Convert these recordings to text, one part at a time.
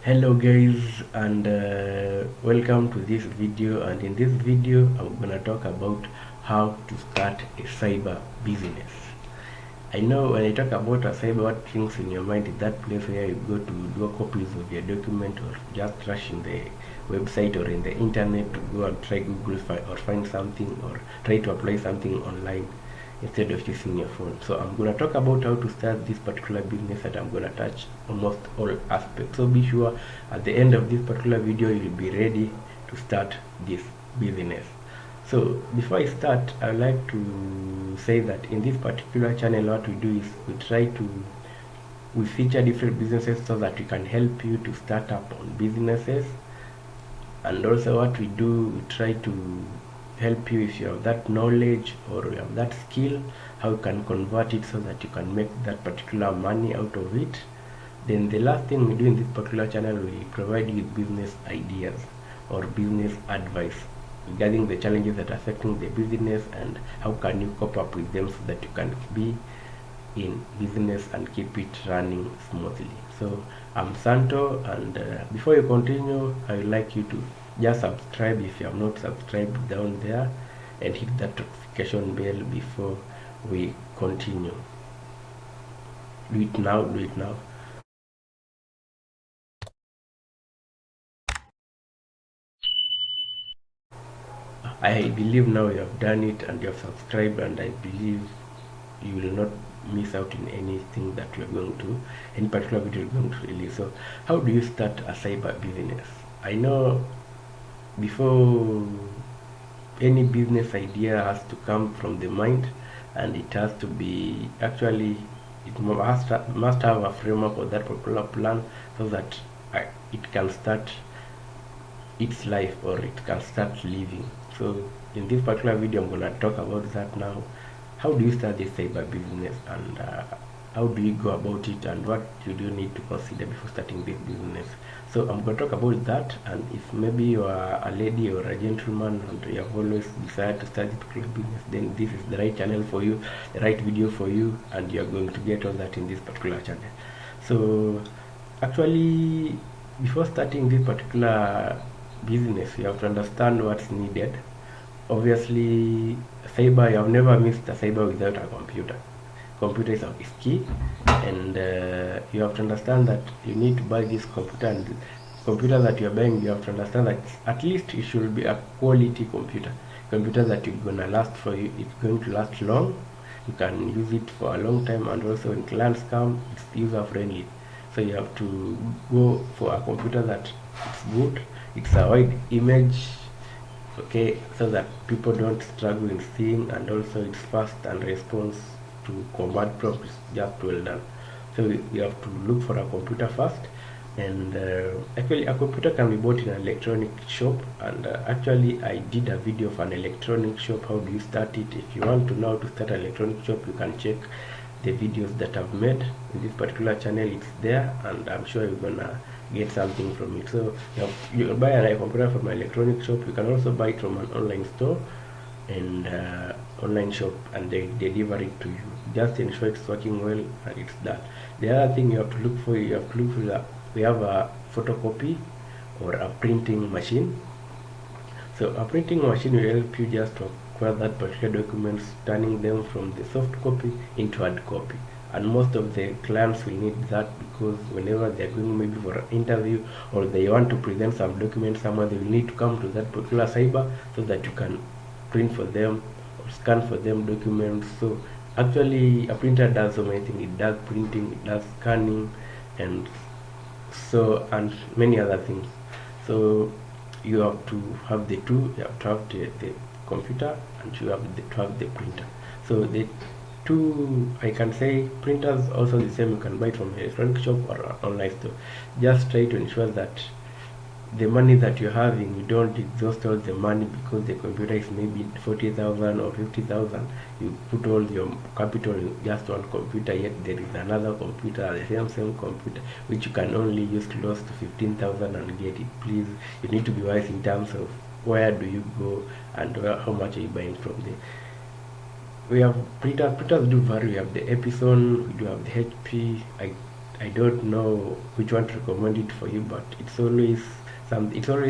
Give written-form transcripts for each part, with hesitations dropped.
Hello guys, and welcome to this video. And in this video I'm gonna talk about how to start a cyber business. I know when I talk about a cyber, what things in your mind is that place where you go to do copies of your document, or just rush in the website or in the internet to go and try Google or find something, or try to apply something online instead of using your phone. So I'm going to talk about how to start this particular business, and I'm going to touch almost all aspects. So be sure at the end of this particular video you'll be ready to start this business. So before I start, I would like to say that in this particular channel what we do is we feature different businesses so that we can help you to start up on businesses. And also what we do, we try to help you if you have that knowledge or you have that skill, how you can convert it so that you can make that particular money out of it. Then the last thing we do in this particular channel, we provide you with business ideas or business advice regarding the challenges that are affecting the business and how can you cope up with them so that you can be in business and keep it running smoothly. So I'm Santo, and before you continue, I would like you to just subscribe if you have not subscribed down there, and hit that notification bell before we continue. Do it now, do it now. I believe now you have done it and you have subscribed, and I believe you will not miss out in anything that we are going to, any particular video we're going to release. So how do you start a cyber business? I know before any business idea has to come from the mind, and it has to be actually, it must have a framework of that particular plan so that it can start its life, or it can start living. So in this particular video I'm going to talk about that now. How do you start this cyber business, and how do you go about it, and what you do need to consider before starting this business? So I'm going to talk about that. And if maybe you are a lady or a gentleman and you have always decided to start this particular business, then this is the right channel for you, the right video for you, and you're going to get all that in this particular channel. So actually, before starting this particular business, you have to understand what's needed. Obviously, cyber, you have never missed a cyber without a computer. Computer is key, and you have to understand that you need to buy this computer, and the computer that you are buying, you have to understand that at least it should be a quality computer that you're gonna last for you. It's going to last long. You can use it for a long time, and also when clients come, it's user friendly. So you have to go for a computer that it's good, it's a wide image, okay, so that people don't struggle in seeing, and also it's fast and response to combat prompts just well done. So you have to look for a computer first. And actually a computer can be bought in an electronic shop, and actually I did a video of an electronic shop, how do you start it. If you want to know how to start an electronic shop, you can check the videos that I've made in this particular channel. It's there, and I'm sure you're gonna get something from it. So you buy a computer from an electronic shop. You can also buy it from an online store and online shop, and they deliver it to you. Just ensure it's working well and it's done. The other thing you have to look for, we have a photocopy or a printing machine. So a printing machine will help you just to acquire that particular documents, turning them from the soft copy into hard copy. And most of the clients will need that, because whenever they're going maybe for an interview, or they want to present some documents somewhere, they will need to come to that particular cyber so that you can print for them or scan for them documents. So actually a printer does so many things. It does printing, it does scanning, and many other things. So you have to have the two. You have to have the computer, and you have to have the printer. So the two, I can say, printers also the same. You can buy it from an electronic shop or an online store. Just try to ensure that the money that you're having, you don't exhaust all the money, because the computer is maybe 40,000 or 50,000. You put all your capital in just one computer, yet there is another computer, the same computer, which you can only use close to 15,000 and get it. Please, you need to be wise in terms of where do you go, and how much are you buying from there. We have printers do vary. We have the Epson, we do have the HP. I don't know which one to recommend it for you, but it's always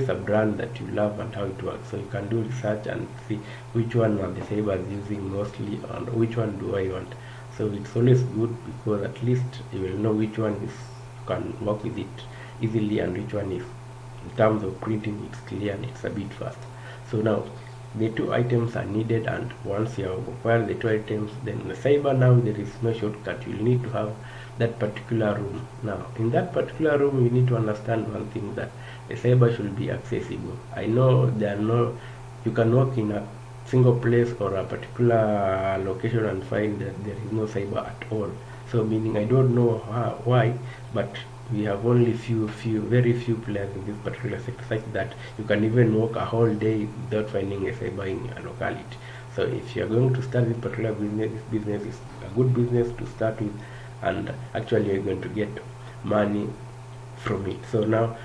a brand that you love and how it works. So you can do research and see which one are the sabers using mostly and which one do I want. So it's always good because at least you will know which one is you can work with it easily and which one is in terms of printing it's clear and it's a bit fast. So now the two items are needed, and once you have acquired the two items, then the cyber, now there is no shortcut. You will need to have that particular room. Now in that particular room you need to understand one thing, that the cyber should be accessible. I know there are no, you can work in a single place or a particular location and find that there is no cyber at all. So meaning I don't know why, but we have only very few players in this particular sector, such that you can even work a whole day without finding a cyber in a locality. So if you are going to start this particular business, this business is a good business to start with, and actually you're going to get money from it. So now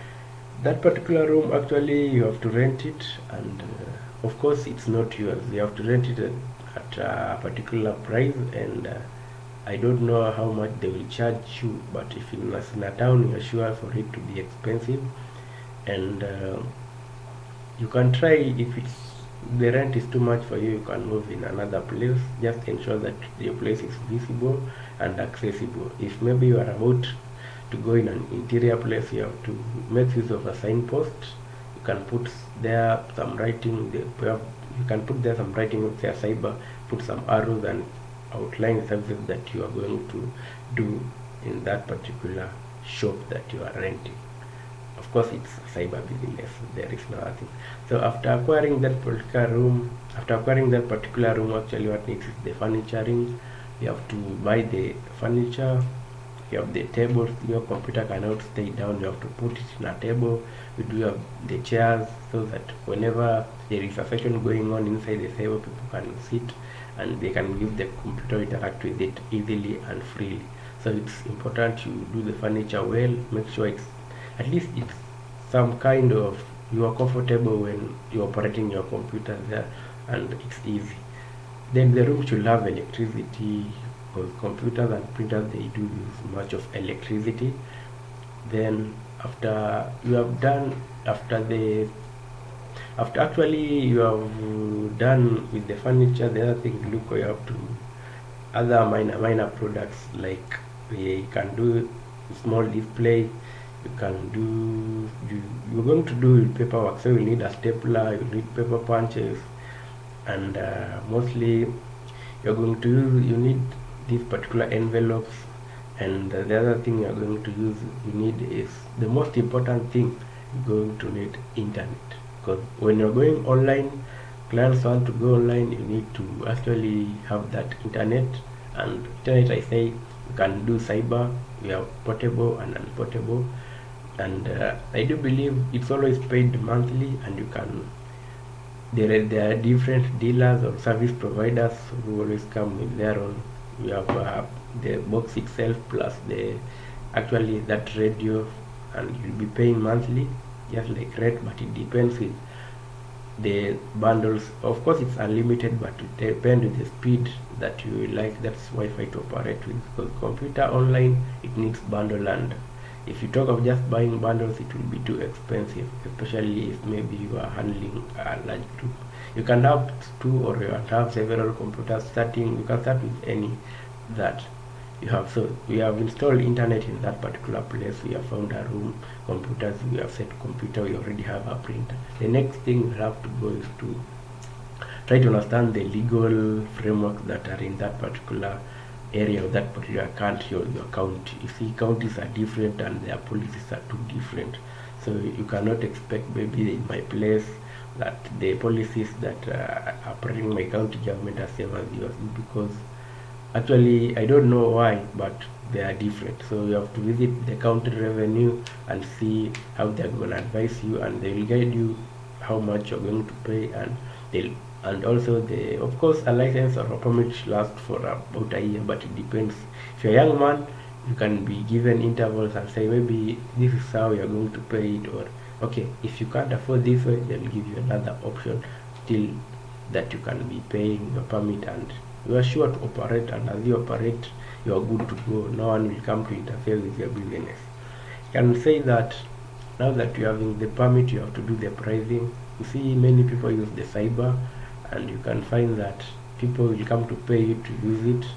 that particular room, actually you have to rent it, and of course it's not yours. You have to rent it at a particular price, and I don't know how much they will charge you, but if in a town you're sure for it to be expensive, and you can try. If the rent is too much for you, you can move in another place. Just ensure that your place is visible and accessible. If maybe you are about to go in an interior place, you have to make use of a signpost. You can put there some writing. You can put there some writing with their cyber, put some arrows and outline the services that you are going to do in that particular shop that you are renting. Of course it's a cyber business, there is no other thing. So after acquiring that particular room, actually what needs is the furnituring. You have to buy the furniture. You have the tables. Your computer cannot stay down, you have to put it in a table. You do have the chairs, so that whenever there is a session going on inside the cyber, people can sit and they can use the computer, interact with it easily and freely. So it's important you do the furniture well. Make sure it's at least it's some kind of, you are comfortable when you're operating your computer there and it's easy. Then the room should have electricity, because computers and printers, they do use much of electricity. Then after you have done, after actually you have done with the furniture, the other thing, look, you have to other minor products, like you can do small display. You can do, you're going to do paperwork, so you need a stapler, you need paper punches, and mostly you're going to use, you need these particular envelopes. And the other thing you're going to use, you need is the most important thing, you're going to need internet. Because when you're going online, clients want to go online, you need to actually have that internet. And internet, I say, you can do cyber, we have portable and unportable. And I do believe it's always paid monthly, and you can, there are different dealers or service providers who always come with their own. We have the box itself plus the actually that radio, and you'll be paying monthly just like rent, but it depends with the bundles. Of course it's unlimited, but it depends with the speed that you like. That's Wi-Fi to operate with, because computer online, it needs bundle, and if you talk of just buying bundles, it will be too expensive, especially if maybe you are handling a large group. You can have two, or you can have several computers starting. You can start with any that you have. So we have installed internet in that particular place. We have found a room, computers, we have set computer, we already have a printer. The next thing we have to go is to try to understand the legal frameworks that are in that particular area of that particular country or your county. You see, counties are different and their policies are too different. So you cannot expect maybe in my place that the policies that are operating my county government are same as yours, because actually I don't know why, but they are different. So you have to visit the county revenue and see how they're going to advise you, and they will guide you how much you're going to pay. And they'll, and also the, of course, a license or a permit lasts for about a year, but it depends. If you're a young man, you can be given intervals and say maybe this is how you're going to pay it, or okay, if you can't afford this way, they'll give you another option till that you can be paying your permit, and you are sure to operate. And as you operate, you're good to go. No one will come to interfere with your business. You can say that now that you're having the permit, you have to do the pricing. You see many people use the cyber, and you can find that people will come to pay you to use it.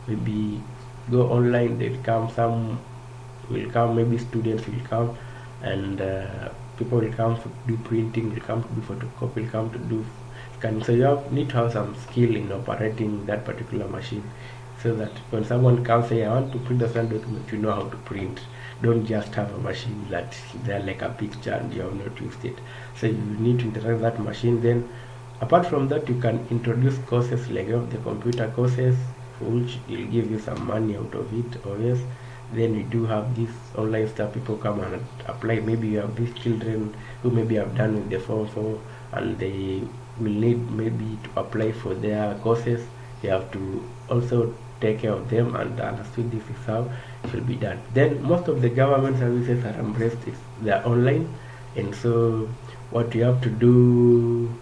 Maybe go online, they'll come, some will come, maybe students will come, and people will come to do printing, will come to do photocopy, will come to do scanning. So you need to have some skill in operating that particular machine, so that when someone comes say, I want to print a certain document, you know how to print. Don't just have a machine that's there like a picture and you have not used it. So you need to interact that machine. Then apart from that, you can introduce courses like the computer courses, which will give you some money out of it. Or yes, then we do have this online stuff, people come and apply. Maybe you have these children who maybe have done with the form 4 and they will need maybe to apply for their courses. You have to also take care of them and understand this is how it should be done. Then most of the government services are embraced, they're online, and so what you have to do,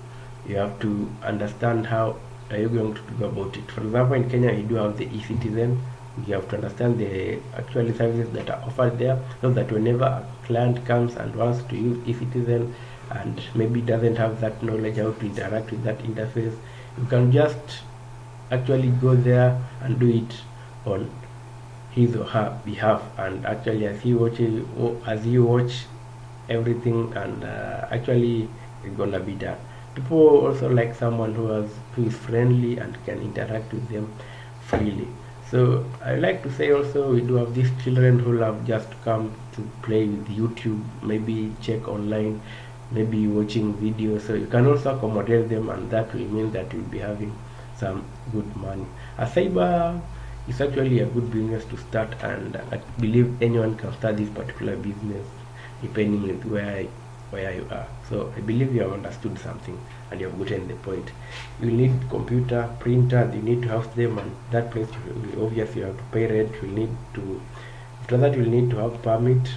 you have to understand how are you going to go about it. For example, in Kenya you do have the e-citizen. You have to understand the actual services that are offered there, so that whenever a client comes and wants to use e-citizen and maybe doesn't have that knowledge how to interact with that interface, you can just actually go there and do it on his or her behalf. And actually as you watch everything, and actually it's gonna be done. People also like someone who is friendly and can interact with them freely. So I like to say also, we do have these children who have just come to play with YouTube, maybe check online, maybe watching videos. So you can also accommodate them, and that will mean that you'll be having some good money. A cyber is actually a good business to start, and I believe anyone can start this particular business depending on where you are. So I believe you have understood something and you have gotten the point. You need computer, printer, you need to house them, and that place obviously you have to pay rent. You need to, after that you will need to have permit.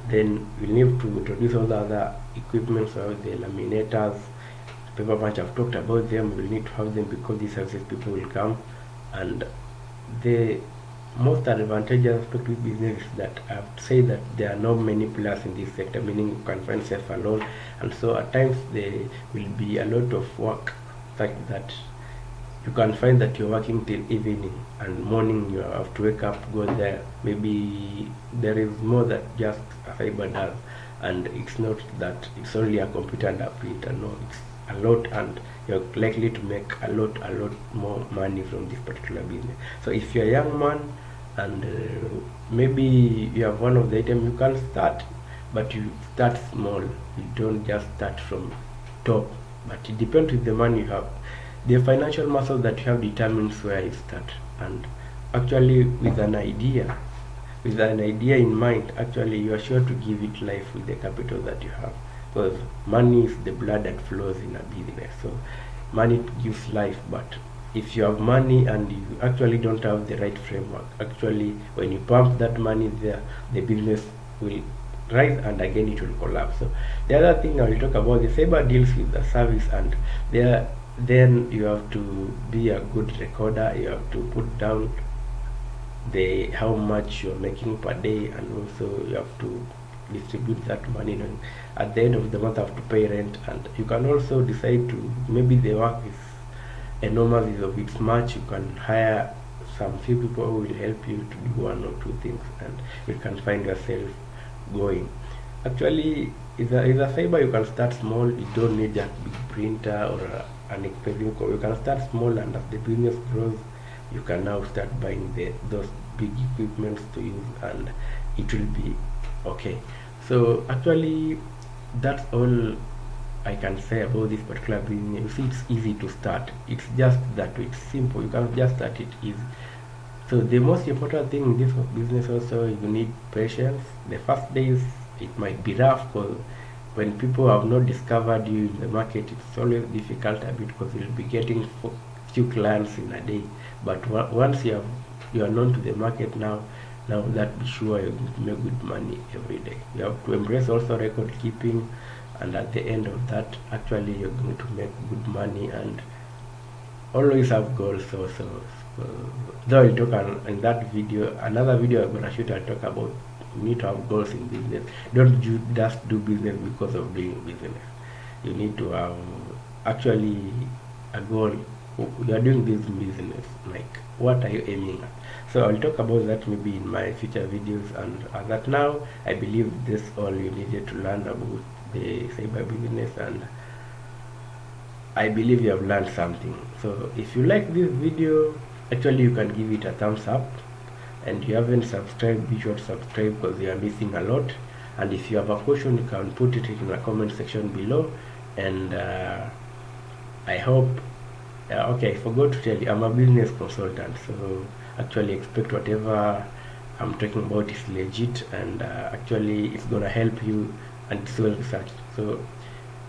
Then you need to introduce all the other equipment, so the laminators, paper punch. I've talked about them. We'll need to have them because these services people will come. And the most advantageous aspect with business is that I have to say that there are not many players in this sector, meaning you can find yourself alone, and so at times there will be a lot of work, such that you can find that you're working till evening, and morning you have to wake up, go there. Maybe there is more that just a cyber does, and it's not that it's only a computer and a printer. No, it's a lot, and you're likely to make a lot more money from this particular business. So if you're a young man and maybe you have one of the items, you can start, but you start small. You don't just start from top, but it depends with the money you have. The financial muscle that you have determines where you start, and actually with an idea in mind, actually you are sure to give it life with the capital that you have, because money is the blood that flows in a business. So money gives life, but if you have money and you actually don't have the right framework, actually when you pump that money there, the business will rise and again it will collapse. So the other thing I will talk about, the cyber deals with the service, and then you have to be a good recorder. You have to put down the how much you're making per day, and also you have to distribute that money. And at the end of the month, you have to pay rent, and you can also decide to, maybe the work is enormous, of its much, you can hire some few people who will help you to do one or two things, and you can find yourself going. Actually, is a cyber, you can start small. You don't need a big printer or an expensive. You can start small, and as the business grows, you can now start buying those big equipments to use, and it will be okay. So actually, that's all I can say about this particular business. You see, it's easy to start. It's just that it's simple. You can just start it easy. So the most important thing in this business also, you need patience. The first days it might be rough, because when people have not discovered you in the market, it's always difficult a bit, because you'll be getting few clients in a day. But once you are known to the market now that be sure you're going to make good money every day. You have to embrace also record keeping, and at the end of that, actually you're going to make good money, and always have goals also. Though I'll talk in that video, another video I'm gonna shoot, I'll talk about you need to have goals in business. Don't just do business because of doing business. You need to have actually a goal. You are doing this business, like what are you aiming at? So I'll talk about that maybe in my future videos. And as at now, I believe this all you needed to learn about the cyber business, and I believe you have learned something. So if you like this video, actually you can give it a thumbs up, and if you haven't subscribed, be sure to subscribe because you are missing a lot. And if you have a question, you can put it in the comment section below. And I hope okay, I forgot to tell you, I'm a business consultant, so actually expect whatever I'm talking about is legit, and actually it's gonna help you, and it's well researched. So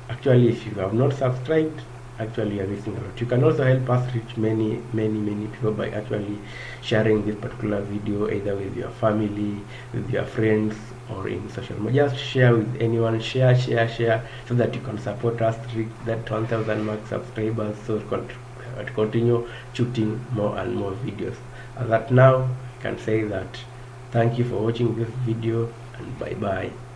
actually, if you have not subscribed, actually you're missing out. You can also help us reach many people by actually sharing this particular video either with your family, with your friends, or in social media. Just share with anyone, share, so that you can support us to reach that 1000 mark subscribers, so to continue shooting more and more videos. As that now, I can say that thank you for watching this video, and bye bye.